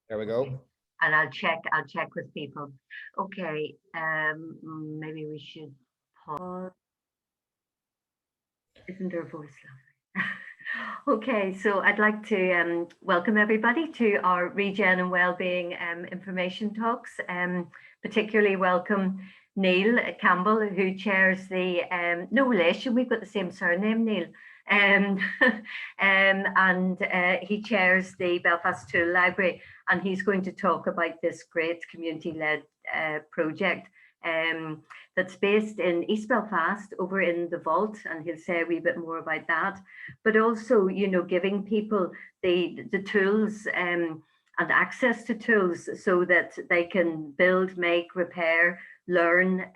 there. There we go. And I'll check with people. Okay, maybe we should pause. Isn't there a voice lovely? Okay, so I'd like to welcome everybody to our Regen and Wellbeing information talks. Particularly welcome Neal Campbell, who chairs the, no relation, we've got the same surname, Neal. And he chairs the Belfast Tool Library, and he's going to talk about this great community-led project that's based in East Belfast over in the Vault, and he'll say a wee bit more about that. But also, you know, giving people the tools and access to tools so that they can build, make, repair, learn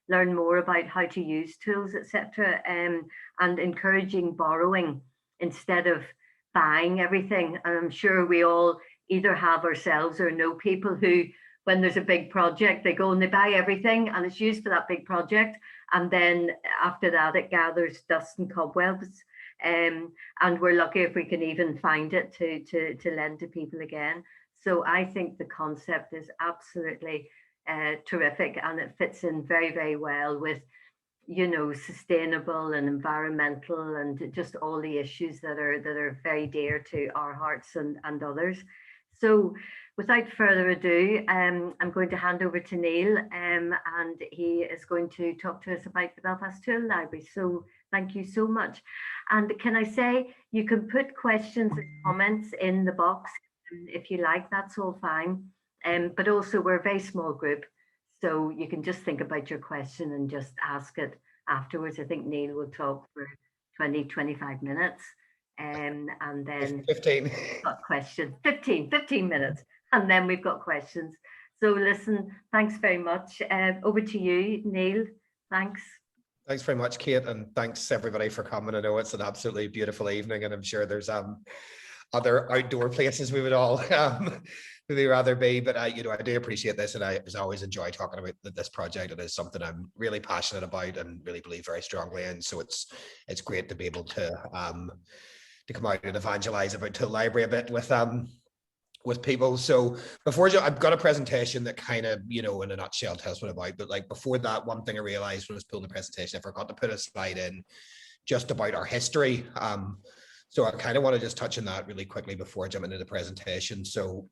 more about how to use tools, etc. And encouraging borrowing instead of buying everything. And I'm sure we all either have ourselves or know people who, when there's a big project, they go and they buy everything and it's used for that big project. And then after that, it gathers dust and cobwebs. And we're lucky if we can even find it to lend to people again. So I think the concept is absolutely terrific, and it fits in very, very well with, you know, sustainable and environmental and just all the issues that are very dear to our hearts and others. So without further ado, I'm going to hand over to Neal, and he is going to talk to us about the Belfast Tool Library. So thank you so much. And can I say, you can put questions and comments in the box if you like, that's all fine. But also we're a very small group, so you can just think about your question and just ask it afterwards. I think Neal will talk for 20-25 minutes. And then 15 got questions, 15 minutes, and then we've got questions. So listen, thanks very much. Over to you, Neal. Thanks very much, Kate, and thanks everybody for coming. I know it's an absolutely beautiful evening, and I'm sure there's other outdoor places we would all really rather be, but you know, I do appreciate this, and I always enjoy talking about this project. It is something I'm really passionate about and really believe very strongly in. So it's great to be able to come out and evangelize about Tool Library a bit with people. So before I've got a presentation that kind of, you know, in a nutshell tells what I'm about, but like before that, one thing I realized when I was pulling the presentation, I forgot to put a slide in just about our history. So I kind of want to just touch on that really quickly before I jump into the presentation. So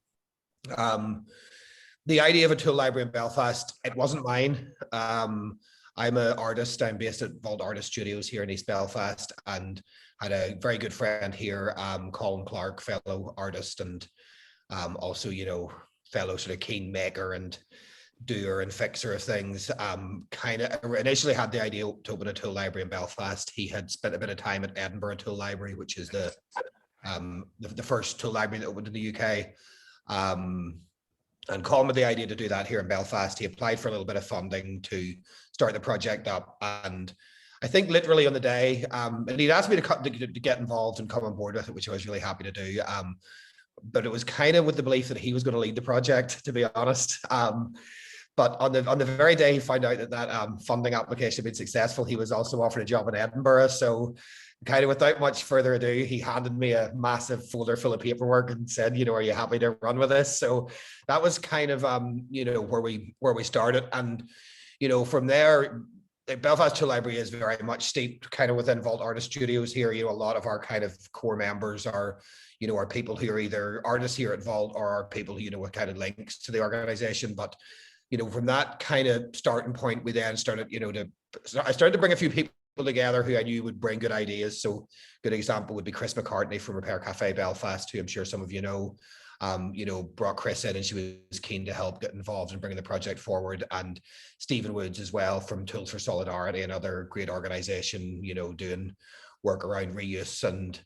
the idea of a tool library in Belfast, it wasn't mine. I'm an artist. I'm based at Vault Artist Studios here in East Belfast, and had a very good friend here, Colin Clark, fellow artist, and also, you know, fellow sort of keen maker and doer and fixer of things. Kind of initially had the idea to open a tool library in Belfast. He had spent a bit of time at Edinburgh Tool Library, which is the first tool library that opened in the UK. And Colin had the idea to do that here in Belfast. He applied for a little bit of funding to start the project up, and I think literally on the day, and he'd asked me to get involved and come on board with it, which I was really happy to do. But it was kind of with the belief that he was going to lead the project, to be honest. But on the very day he found out that funding application had been successful, he was also offered a job in Edinburgh. So kind of without much further ado, he handed me a massive folder full of paperwork and said, you know, are you happy to run with this? So that was kind of, you know, where we started. And, you know, from there, the Belfast Tool Library is very much steeped kind of within Vault Artist Studios here. You know, a lot of our kind of core members are, you know, are people who are either artists here at Vault or are people, you know, with kind of links to the organization. But, you know, from that kind of starting point, we then started, you know, I started to bring a few people together who I knew would bring good ideas. So good example would be Chris McCartney from Repair Cafe Belfast, who I'm sure some of you know. You know, brought Chris in and she was keen to help get involved in bringing the project forward, and Stephen Woods as well from Tools for Solidarity, another great organization, you know, doing work around reuse and,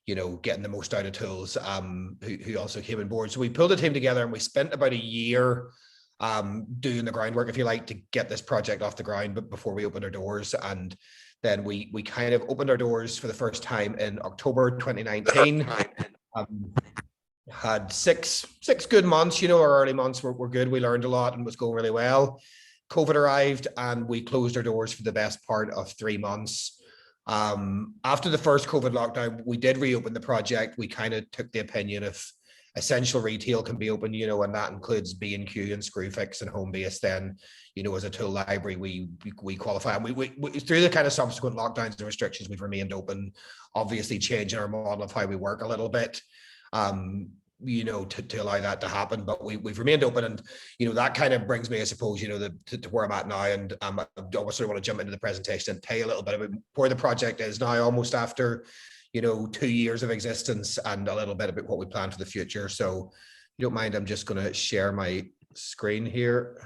you know, getting the most out of tools, who also came on board. So we pulled a team together and we spent about a year doing the groundwork, if you like, to get this project off the ground, but before we opened our doors. And then we kind of opened our doors for the first time in October 2019. Had six good months. You know, our early months were good. We learned a lot and was going really well. COVID arrived and we closed our doors for the best part of 3 months. After the first COVID lockdown, we did reopen the project. We kind of took the opinion of essential retail can be open, and that includes B&Q and Screwfix and Homebase. Then, as a tool library, we qualify. And we through the kind of subsequent lockdowns and restrictions, we've remained open, obviously changing our model of how we work a little bit, to allow that to happen. But we've remained open, and that kind of brings me, I suppose, to where I'm at now. And I sort of want to jump into the presentation and tell you a little bit about where the project is now, almost after 2 years of existence, and a little bit about what we plan for the future. So if you don't mind, I'm just going to share my screen here.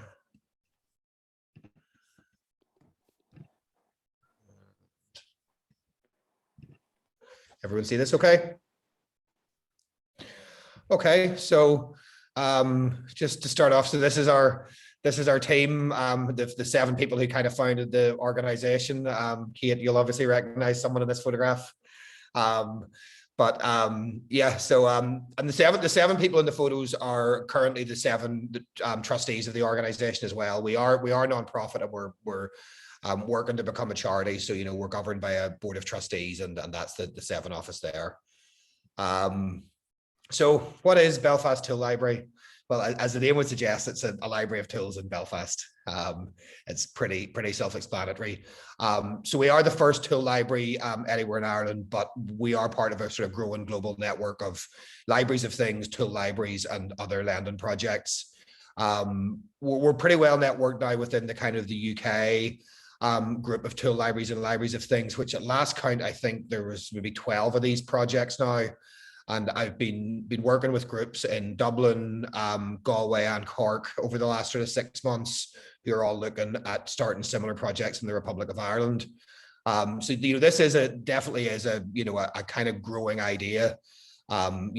Everyone see this okay? Okay, so just to start off, so this is our team, the 7 people who kind of founded the organization. Kate, you'll obviously recognize someone in this photograph. Yeah, so and the seven people in the photos are currently the 7 trustees of the organization as well. We are non-profit, and we're working to become a charity. So we're governed by a board of trustees, and that's the 7 of us there. So what is Belfast Tool Library? Well, as the name would suggest, it's a library of tools in Belfast. It's pretty self-explanatory. So we are the first tool library anywhere in Ireland, but we are part of a sort of growing global network of libraries of things, tool libraries, and other lending projects. We're pretty well networked now within the kind of the UK group of tool libraries and libraries of things, which at last count, I think there was maybe 12 of these projects now. And I've been working with groups in Dublin, Galway, and Cork over the last sort of 6 months, who are all looking at starting similar projects in the Republic of Ireland. So this is definitely a kind of growing idea, around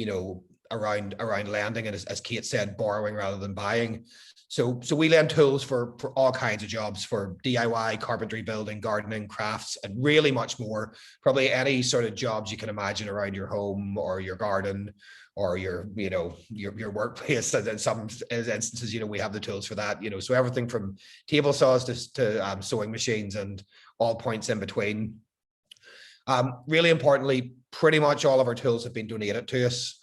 lending, and as Kate said, borrowing rather than buying. So we lend tools for all kinds of jobs, for DIY, carpentry, building, gardening, crafts, and really much more. Probably any sort of jobs you can imagine around your home or your garden or your workplace. And in some instances, we have the tools for that. So everything from table saws to sewing machines and all points in between. Really importantly, pretty much all of our tools have been donated to us.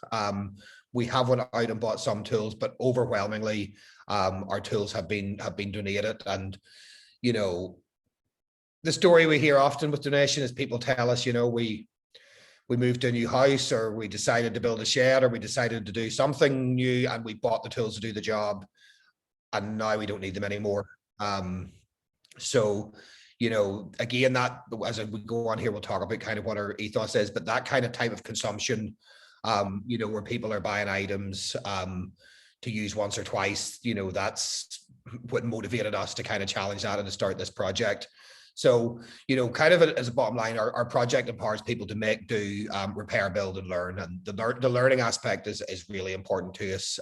We have went out and bought some tools, but overwhelmingly, our tools have been donated. And the story we hear often with donation is people tell us, we moved to a new house, or we decided to build a shed, or we decided to do something new, and we bought the tools to do the job, and now we don't need them anymore. So again, that as we go on here, we'll talk about kind of what our ethos is, but that kind of type of consumption, where people are buying items to use once or twice, that's what motivated us to kind of challenge that and to start this project. So, kind of as a bottom line, our project empowers people to make, do, repair, build, and learn. And the learning aspect is really important to us.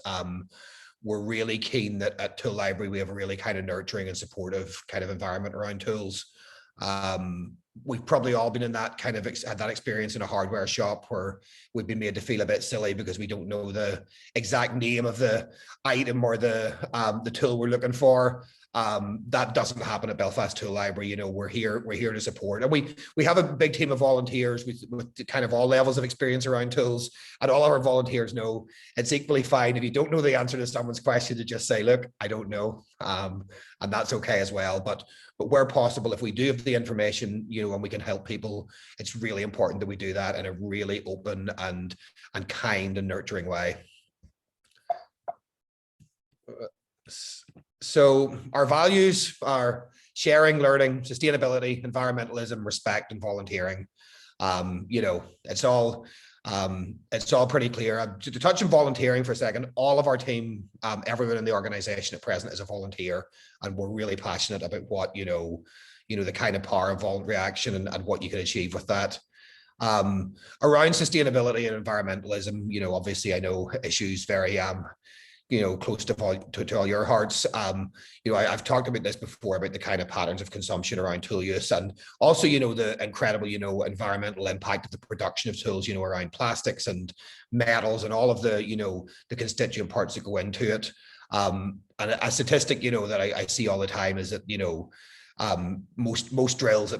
We're really keen that at Tool Library, we have a really kind of nurturing and supportive kind of environment around tools. We've probably all been in that kind of had that experience in a hardware shop where we've been made to feel a bit silly because we don't know the exact name of the item or the tool we're looking for. That doesn't happen at Belfast Tool Library. We're here to support, and we have a big team of volunteers with kind of all levels of experience around tools, and all of our volunteers know it's equally fine if you don't know the answer to someone's question to just say, look, I don't know, and that's okay as well. But where possible, if we do have the information, and we can help people, it's really important that we do that in a really open and kind and nurturing way. So our values are sharing, learning, sustainability, environmentalism, respect, and volunteering. It's all pretty clear. To touch on volunteering for a second, all of our team, everyone in the organization at present is a volunteer, and we're really passionate about what, the kind of power of voluntary action and what you can achieve with that. Around sustainability and environmentalism, obviously I know issues very close to all your hearts. I've talked about this before, about the kind of patterns of consumption around tool use, and also, the incredible, environmental impact of the production of tools, around plastics and metals and all of the, the constituent parts that go into it. And a statistic, that I see all the time is that, most drills,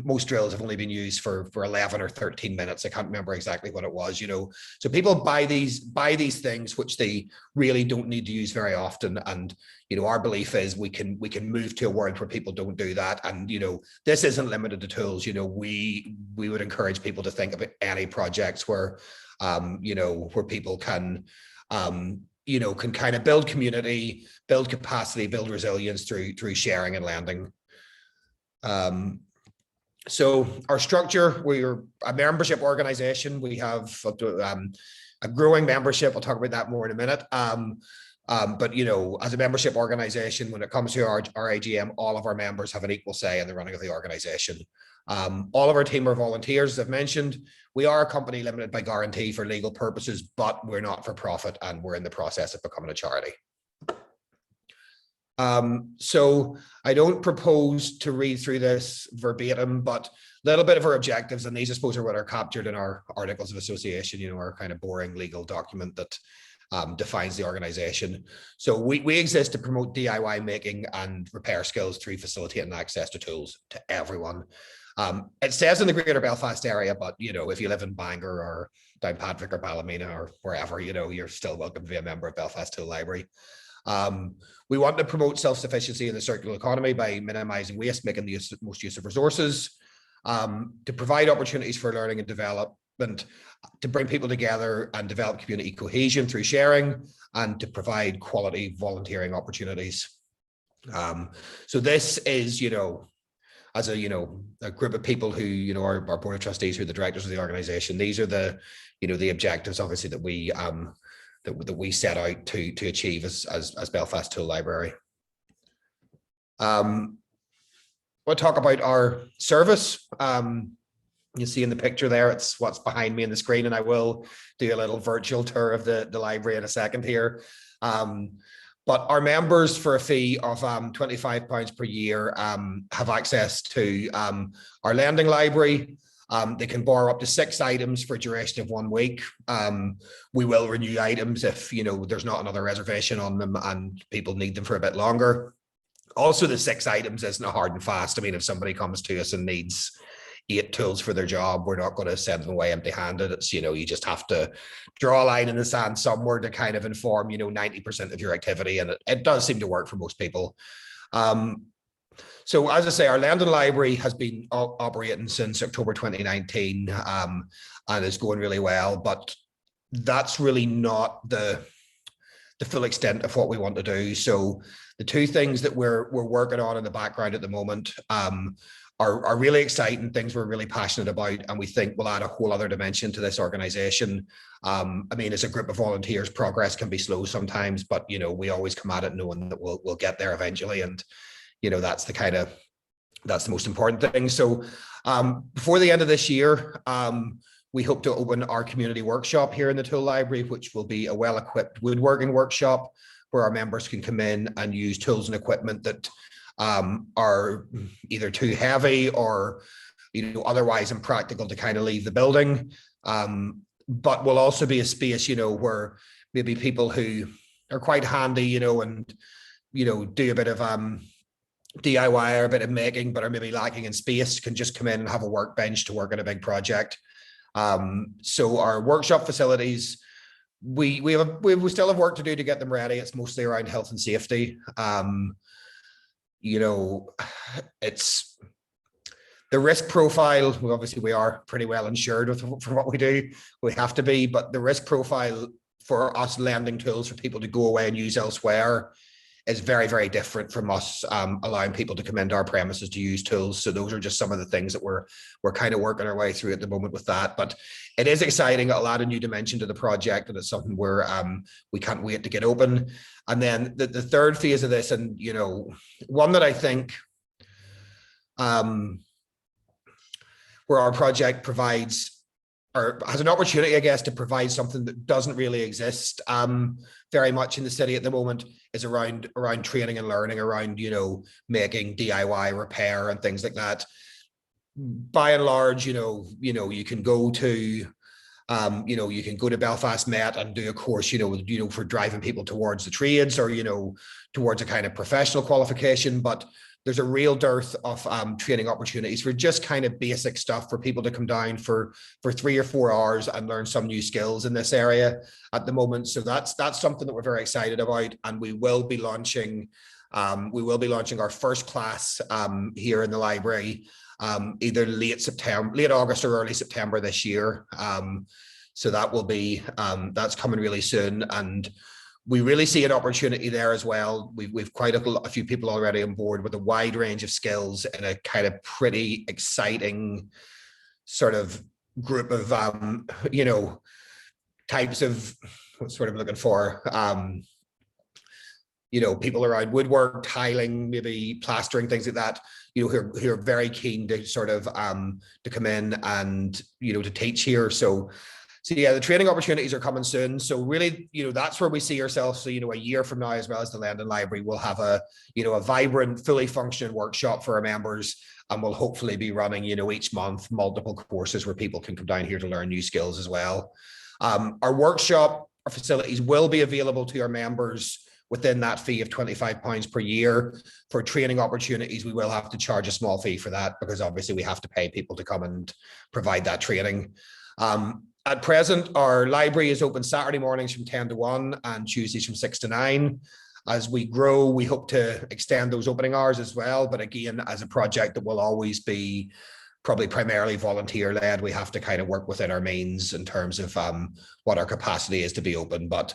most drills have only been used for 11 or 13 minutes. I can't remember exactly what it was, So people buy these things which they really don't need to use very often. And our belief is we can move to a world where people don't do that. And this isn't limited to tools. We would encourage people to think about any projects where where people can can kind of build community, build capacity, build resilience through sharing and lending. So our structure, we're a membership organization. We have a growing membership. I'll talk about that more in a minute. But as a membership organization, when it comes to our AGM, all of our members have an equal say in the running of the organization. All of our team are volunteers, as I've mentioned. We are a company limited by guarantee for legal purposes, but we're not for profit, and we're in the process of becoming a charity. So I don't propose to read through this verbatim, but a little bit of our objectives, and these I suppose are what are captured in our articles of association, our kind of boring legal document that defines the organization. So we exist to promote DIY making and repair skills through facilitating access to tools to everyone. It says in the Greater Belfast area, but if you live in Bangor or Downpatrick or Ballymena or wherever, you're still welcome to be a member of Belfast Tool Library. We want to promote self-sufficiency in the circular economy by minimizing waste, making the most use of resources, to provide opportunities for learning and development, to bring people together and develop community cohesion through sharing, and to provide quality volunteering opportunities. So this is, as a group of people who, our board of trustees, who are the directors of the organization, these are the, the objectives, obviously, that we that we set out to achieve as Belfast Tool Library. We'll talk about our service. You see in the picture there, it's what's behind me in the screen, and I will do a little virtual tour of the library in a second here. But our members, for a fee of £25 per year, have access to our lending library. They can borrow up to 6 items for a duration of 1 week. We will renew items if there's not another reservation on them and people need them for a bit longer. Also, the 6 items isn't a hard and fast. I mean, if somebody comes to us and needs 8 tools for their job, we're not going to send them away empty-handed. It's you just have to draw a line in the sand somewhere to kind of inform 90% of your activity, and it does seem to work for most people. So as I say, our lending library has been operating since October 2019 and is going really well, but that's really not the full extent of what we want to do. So the 2 things that we're working on in the background at the moment are really exciting, things we're really passionate about, and we think will add a whole other dimension to this organization. I mean, as a group of volunteers, progress can be slow sometimes, but we always come at it knowing that we'll get there eventually, and that's the most important thing. So before the end of this year, we hope to open our community workshop here in the Tool Library, which will be a well-equipped woodworking workshop where our members can come in and use tools and equipment that are either too heavy or otherwise impractical to kind of leave the building. But will also be a space where maybe people who are quite handy and do a bit of DIY or a bit of making but are maybe lacking in space can just come in and have a workbench to work on a big project. So our workshop facilities, we still have work to do to get them ready. It's mostly around health and safety. It's the risk profile. Obviously, we are pretty well insured for what we do. We have to be, but the risk profile for us lending tools for people to go away and use elsewhere is very, very different from us allowing people to come into our premises to use tools. So those are just some of the things that we're kind of working our way through at the moment with that. But it is exciting, a lot of new dimension to the project, and it's something where we can't wait to get open. And then the third phase of this, and one that I think where our project provides or has an opportunity, I guess, to provide something that doesn't really exist very much in the city at the moment, is around training and learning around, making DIY repair and things like that. By and large, you can go to Belfast Met and do a course, for driving people towards the trades or, towards a kind of professional qualification. But there's a real dearth of training opportunities for just kind of basic stuff for people to come down for 3 or 4 hours and learn some new skills in this area at the moment. So that's something that we're very excited about, and we will be launching our first class here in the library either late August or early September this year. So that will be that's coming really soon, and we really see an opportunity there as well. We've quite a few people already on board with a wide range of skills and a kind of pretty exciting sort of group of types of what's what I'm looking for. People around woodwork, tiling, maybe plastering, things like that, who are very keen to sort of to come in and to teach here. So yeah, the training opportunities are coming soon. So really, that's where we see ourselves. So, a year from now, as well as the London Library, we'll have a vibrant, fully functioning workshop for our members. And we'll hopefully be running, each month, multiple courses where people can come down here to learn new skills as well. Our workshop, our facilities will be available to our members within that fee of £25 per year. For training opportunities, we will have to charge a small fee for that, because obviously we have to pay people to come and provide that training. At present, our library is open Saturday mornings from 10 to 1 and Tuesdays from 6 to 9. As we grow, we hope to extend those opening hours as well. But again, as a project that will always be probably primarily volunteer led, we have to kind of work within our means in terms of what our capacity is to be open. But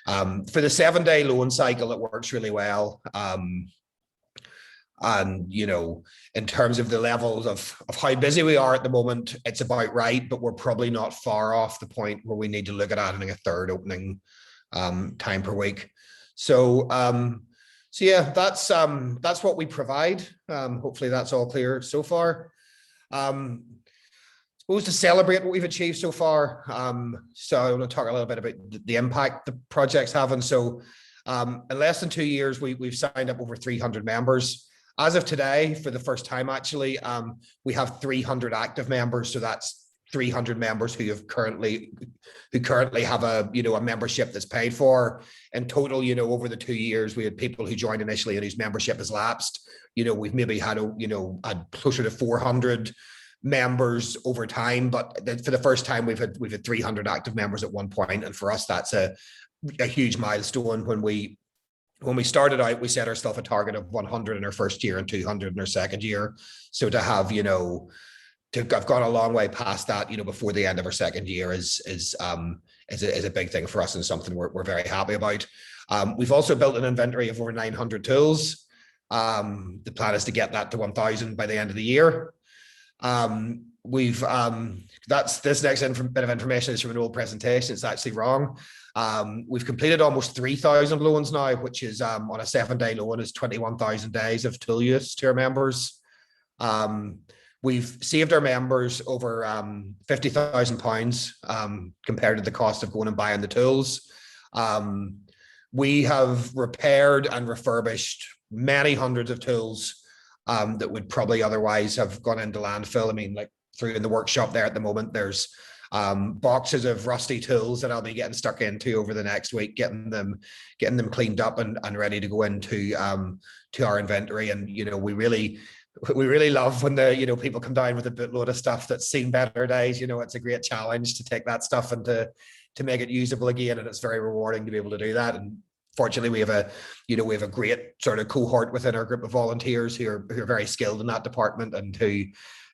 for the 7-day loan cycle, it works really well. And, in terms of the levels of how busy we are at the moment, it's about right, but we're probably not far off the point where we need to look at adding a third opening time per week. So yeah, that's what we provide. Hopefully that's all clear so far. Suppose to celebrate what we've achieved so far. So I want to talk a little bit about the impact the project's having. So in less than 2 years, we've signed up over 300 members. As of today, for the first time, actually, we have 300 active members. So that's 300 members who currently have a membership that's paid for. In total, over the 2 years, we had people who joined initially and whose membership has lapsed. We've maybe had had closer to 400 members over time, but for the first time, we've had 300 active members at one point, and for us, that's a huge milestone. When we started out, we set ourselves a target of 100 in our first year and 200 in our second year. So to have, to have gone a long way past that, before the end of our second year is a big thing for us and something we're very happy about. We've also built an inventory of over 900 tools. The plan is to get that to 1,000 by the end of the year. This next bit of information is from an old presentation. It's actually wrong. We've completed almost 3,000 loans now, which is on a 7-day loan is 21,000 days of tool use to our members. We've saved our members over £50,000 compared to the cost of going and buying the tools. We have repaired and refurbished many hundreds of tools that would probably otherwise have gone into landfill. I mean, like through in the workshop there at the moment, there's boxes of rusty tools that I'll be getting stuck into over the next week, getting them cleaned up and ready to go into to our inventory. And we really love when the people come down with a bootload of stuff that's seen better days. It's a great challenge to take that stuff and to make it usable again, and it's very rewarding to be able to do that. And fortunately, we have a great sort of cohort within our group of volunteers who are very skilled in that department and who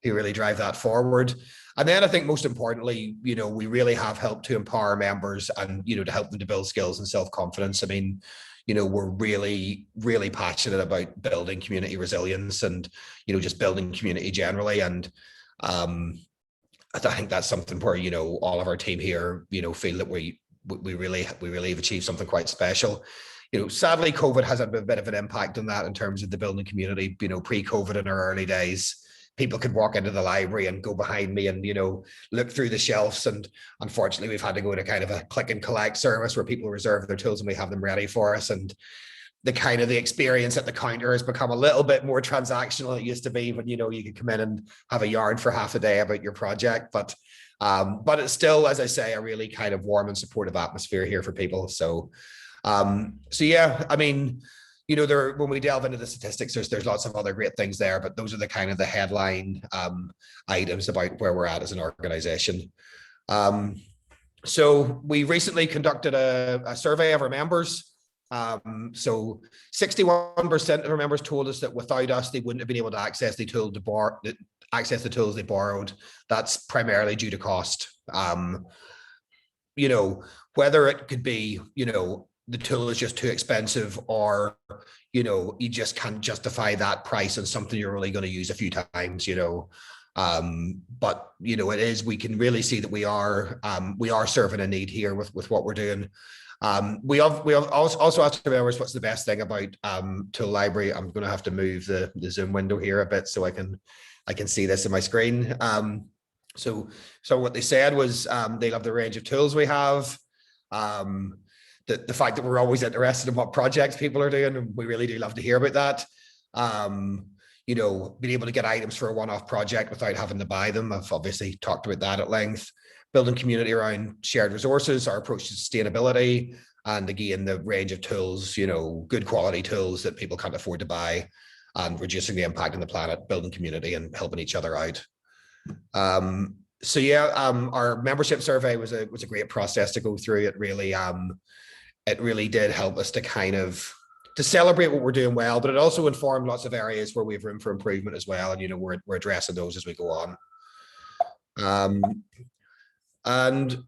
really drive that forward. And then I think most importantly, we really have helped to empower our members and, to help them to build skills and self-confidence. I mean, we're really, really passionate about building community resilience and, just building community generally. And I think that's something where, all of our team here, feel that we really have achieved something quite special. Sadly, COVID has had a bit of an impact on that in terms of the building community. Pre-COVID in our early days, people could walk into the library and go behind me and, look through the shelves. And unfortunately, we've had to go to kind of a click and collect service where people reserve their tools and we have them ready for us. And the experience at the counter has become a little bit more transactional than it used to be when, you could come in and have a yarn for half a day about your project. But it's still, as I say, a really kind of warm and supportive atmosphere here for people. So yeah, I mean, you know, there, when we delve into the statistics, there's lots of other great things there, but those are the kind of the headline items about where we're at as an organization. So we recently conducted a survey of our members. So 61% of our members told us that without us, they wouldn't have been able to access the tool access the tools they borrowed. That's primarily due to cost. You know, whether it could be, you know, the tool is just too expensive, or, you know, you just can't justify that price on something you're only going to use a few times, you know. But, you know, it is, we can really see that we are serving a need here with what we're doing. We have also asked our members what's the best thing about Tool Library. I'm going to have to move the Zoom window here a bit so I can see this in my screen. So what they said was they love the range of tools we have. The fact that we're always interested in what projects people are doing, and we really do love to hear about that. You know, being able to get items for a one-off project without having to buy them. I've obviously talked about that at length. Building community around shared resources, our approach to sustainability, and again, the range of tools, you know, good quality tools that people can't afford to buy, and reducing the impact on the planet, building community and helping each other out. So yeah, our membership survey was a great process to go through. It really did help us to kind of to celebrate what we're doing well, but it also informed lots of areas where we have room for improvement as well. And, you know, we're addressing those as we go on. And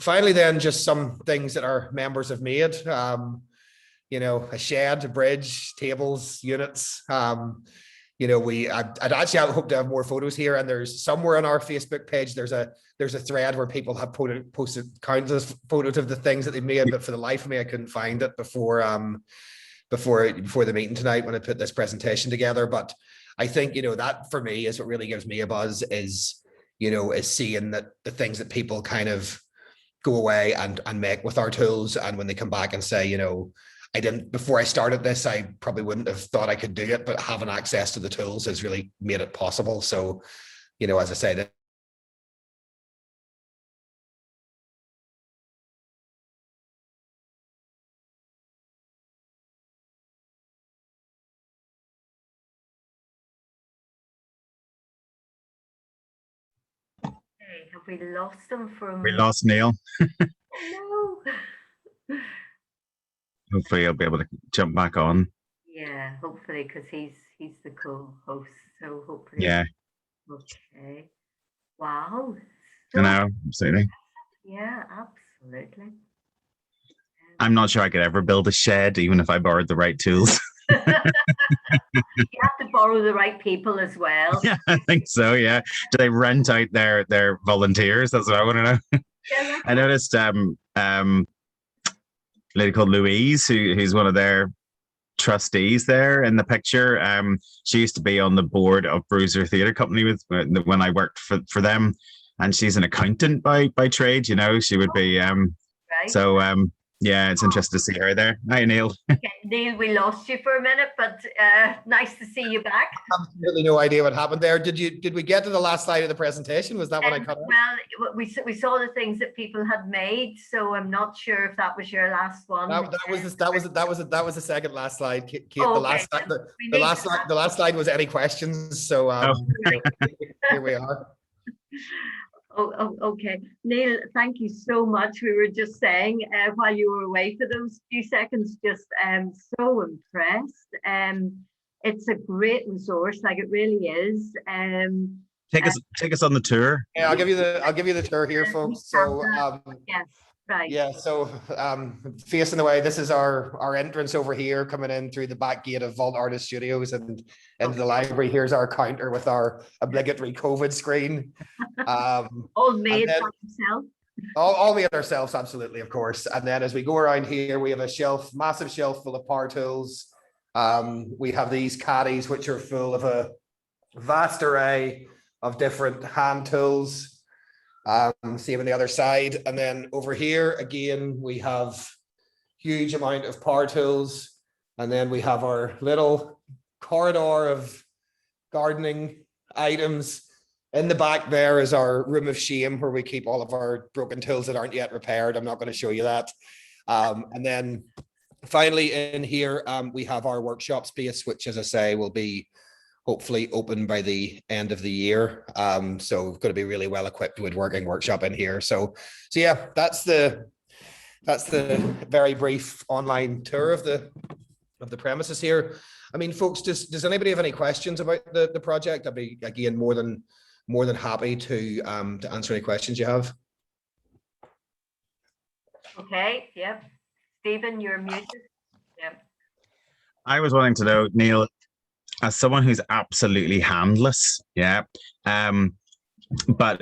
finally, then, just some things that our members have made. You know, a shed, a bridge, tables, units. You know, I'd actually hope to have more photos here. And there's somewhere on our Facebook page, there's a thread where people have posted countless photos of the things that they made, but for the life of me, I couldn't find it before the meeting tonight when I put this presentation together. But I think, you know, that for me is what really gives me a buzz, is, you know, is seeing that the things that people kind of go away and make with our tools, and when they come back and say, you know, before I started this, I probably wouldn't have thought I could do it, but having access to the tools has really made it possible. So, you know, as I said, Have we lost them for a We moment? lost Neal. Oh, no. Hopefully he'll be able to jump back on. Yeah, hopefully, because he's the co-host. So hopefully. Yeah. Okay. Wow. I know, absolutely. Yeah, absolutely. I'm not sure I could ever build a shed, even if I borrowed the right tools. You have to borrow the right people as well. Yeah, I think so. Yeah. Do they rent out their volunteers? That's what I want to know. Yeah, I noticed a lady called Louise, who's one of their trustees there in the picture. She used to be on the board of Bruiser Theatre Company when I worked for them, and she's an accountant by trade. You know, she would be right. So yeah, it's interesting to see her there. Hi, Neal. Okay, Neal, we lost you for a minute, but nice to see you back. I have really no idea what happened there. Did we get to the last slide of the presentation? Was that what I cut off? Well, we saw the things that people had made, so I'm not sure if that was your last one. That was the second last slide, Kate. Oh, the last slide was any questions. So here we are. Oh, okay. Neal, thank you so much. We were just saying while you were away for those few seconds, just so impressed. It's a great resource, like it really is. Take us on the tour. Yeah, I'll give you the tour here, folks. So yes, right. Yeah, so facing the way, this is our entrance over here, coming in through the back gate of Vault Artist Studios and into the library. Here's our counter with our obligatory COVID screen. All made by yourself? All made ourselves, absolutely, of course. And then as we go around here, we have a shelf, massive shelf full of power tools. We have these caddies, which are full of a vast array of different hand tools. Same on the other side. And then over here, again, we have huge amount of power tools. And then we have our little corridor of gardening items. In the back there is our room of shame, where we keep all of our broken tools that aren't yet repaired. I'm not going to show you that. And then Finally, in here, we have our workshop space, which, as I say, will be hopefully open by the end of the year. So we're going to be really well equipped with working workshop in here. So yeah, that's the very brief online tour of the premises here. I mean, folks, does anybody have any questions about the project? I'd be, again, more than happy to answer any questions you have. Okay, yep. Stephen, you're muted. Yep. I was wanting to know, Neal, as someone who's absolutely handless, but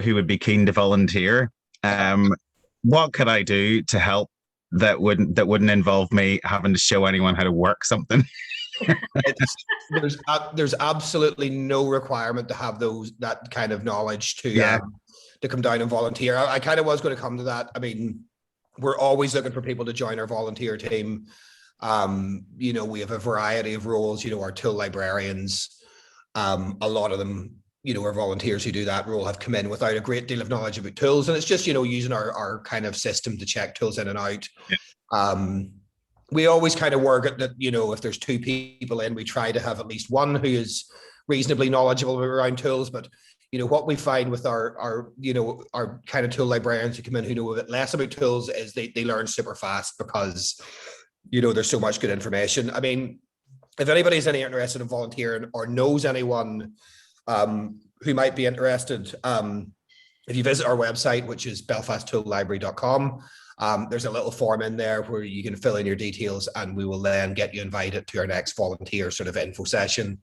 who would be keen to volunteer, what could I do to help that wouldn't involve me having to show anyone how to work something? There's absolutely no requirement to have that kind of knowledge to come down and volunteer. I kind of was going to come to that. I mean, we're always looking for people to join our volunteer team. You know, we have a variety of roles. You know, our tool librarians, a lot of them, you know, are volunteers who do that role, have come in without a great deal of knowledge about tools, and it's just, you know, using our kind of system to check tools in and out. We always kind of work at that, you know, if there's 2 people in, we try to have at least one who is reasonably knowledgeable around tools. But you know, what we find with our you know, our kind of tool librarians who come in who know a bit less about tools is they learn super fast, because you know, there's so much good information. I mean, if anybody's any interested in volunteering or knows anyone who might be interested, if you visit our website, which is belfasttoollibrary.com, there's a little form in there where you can fill in your details, and we will then get you invited to our next volunteer sort of info session,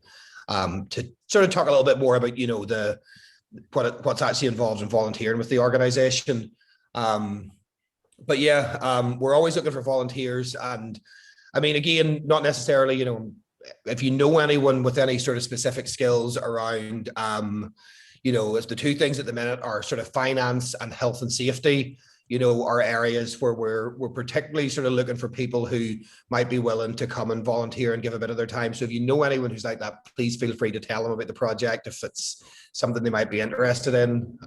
to sort of talk a little bit more about, you know, what's actually involved in volunteering with the organization. But yeah, we're always looking for volunteers. And I mean, again, not necessarily, you know, if you know anyone with any sort of specific skills around, you know, if the 2 things at the minute are sort of finance and health and safety, you know, are areas where we're particularly sort of looking for people who might be willing to come and volunteer and give a bit of their time. So if you know anyone who's like that, please feel free to tell them about the project if it's something they might be interested in.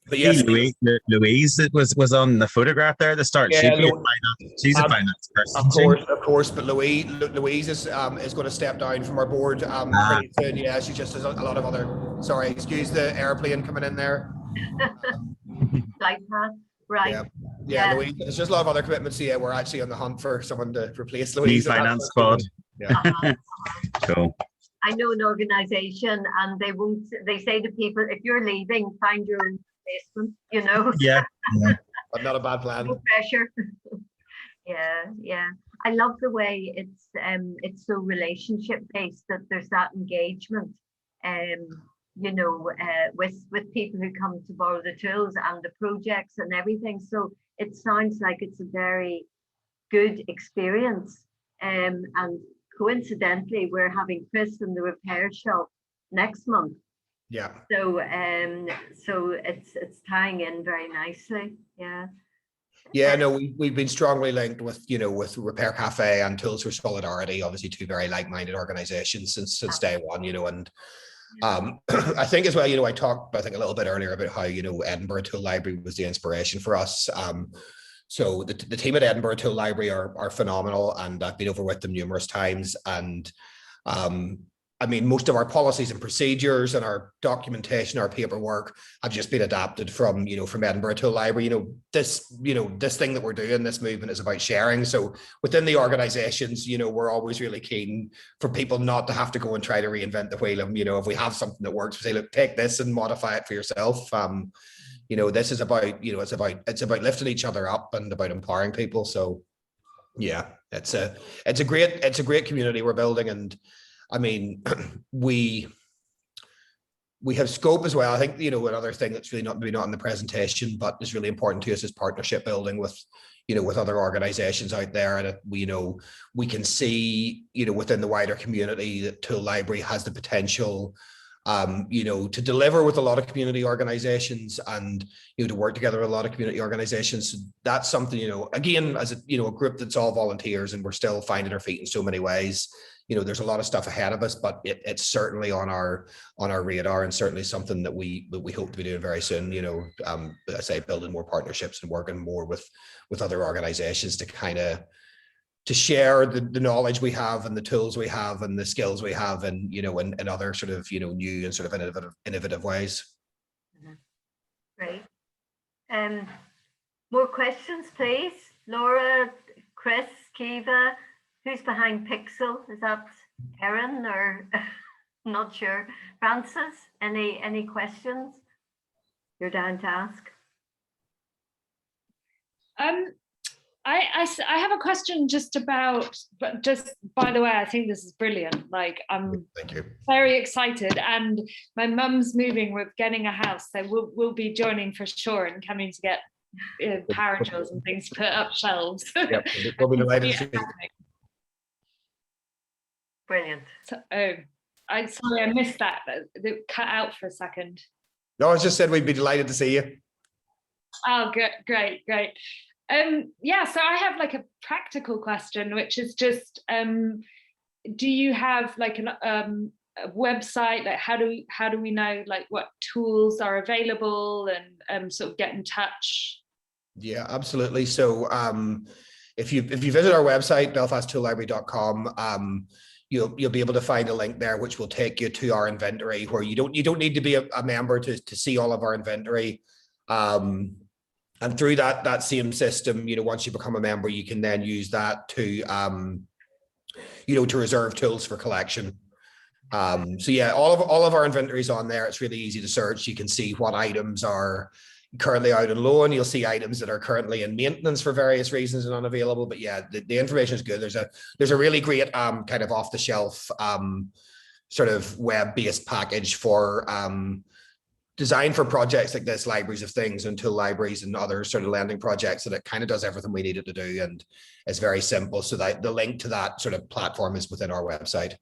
But yes, Louise was on the photograph there at the start. Yeah, she's a finance person. Of course. But Louise is going to step down from our board pretty soon. Yeah, she just has a lot of other. Sorry, excuse the airplane coming in there. Like that, right? Yeah. Louise. There's just a lot of other commitments. So yeah, we're actually on the hunt for someone to replace Louise. New finance squad. Yeah. Cool. I know an organisation, and they say to people, if you're leaving, find your own replacement, you know. Yeah. But not a bad plan. No pressure. Yeah. I love the way it's so relationship based, that there's that engagement, you know, with people who come to borrow the tools and the projects and everything. So it sounds like it's a very good experience. And coincidentally, we're having Chris in the repair shop next month. Yeah. So it's tying in very nicely. Yeah. Yeah, no, we've been strongly linked with, you know, with Repair Cafe and Tools for Solidarity, obviously 2 very like-minded organizations since day one, you know. And I think as well, you know, I talked, I think, a little bit earlier about how, you know, Edinburgh Tool Library was the inspiration for us. So the team at Edinburgh Tool Library are phenomenal, and I've been over with them numerous times. And I mean, most of our policies and procedures and our documentation, our paperwork have just been adapted from, you know, from Edinburgh Tool Library. This thing that we're doing, this movement is about sharing. So within the organizations, you know, we're always really keen for people not to have to go and try to reinvent the wheel. And, you know, if we have something that works, we say, look, take this and modify it for yourself. You know, this is about, you know, it's about lifting each other up and about empowering people. So yeah, it's a great community we're building. And I mean, we have scope as well. I think, you know, another thing that's really not in the presentation, but is really important to us, is partnership building with, you know, with other organizations out there. And you know, we can see, you know, within the wider community that Tool Library has the potential, you know, to deliver with a lot of community organizations, and, you know, to work together with a lot of community organizations. So that's something, you know, again, as a, you know, a group that's all volunteers, and we're still finding our feet in so many ways. You know, there's a lot of stuff ahead of us, but it's certainly on our radar, and certainly something that we hope to be doing very soon. You know, I say, building more partnerships and working more with other organizations to kind of share the knowledge we have and the tools we have and the skills we have, and in other sort of new and sort of innovative ways. Great. More questions, please. Laura, Chris, Kiva, who's behind Pixel? Is that Erin or not sure? Francis, any questions you're down to ask? I have a question just about, but just by the way, I think this is brilliant. Like, I'm Thank you. very excited, and my mum's moving. We're getting a house, so we'll be joining for sure and coming to get power tools and things to put up shelves. Yep, we'll be delighted to see you. Brilliant. So, sorry, I missed that. It cut out for a second. No, I just said we'd be delighted to see you. Oh, great. Yeah, so I have like a practical question, which is just, do you have like a website? Like, how do we know like what tools are available and sort of get in touch? Yeah, absolutely. So if you visit our website, belfasttoolllibrary.com, you'll be able to find a link there which will take you to our inventory, where you don't need to be a member to see all of our inventory. And through that same system, once you become a member, you can then use that to to reserve tools for collection. So yeah, all of our inventory is on there. It's really easy to search. You can see what items are currently out on loan. You'll see items that are currently in maintenance for various reasons and unavailable. But yeah, the information is good. There's a really great kind of off the shelf sort of web-based package for designed for projects like this, libraries of things and tool libraries and other sort of lending projects, that it kind of does everything we need it to do, and it's very simple. So that the link to that sort of platform is within our website.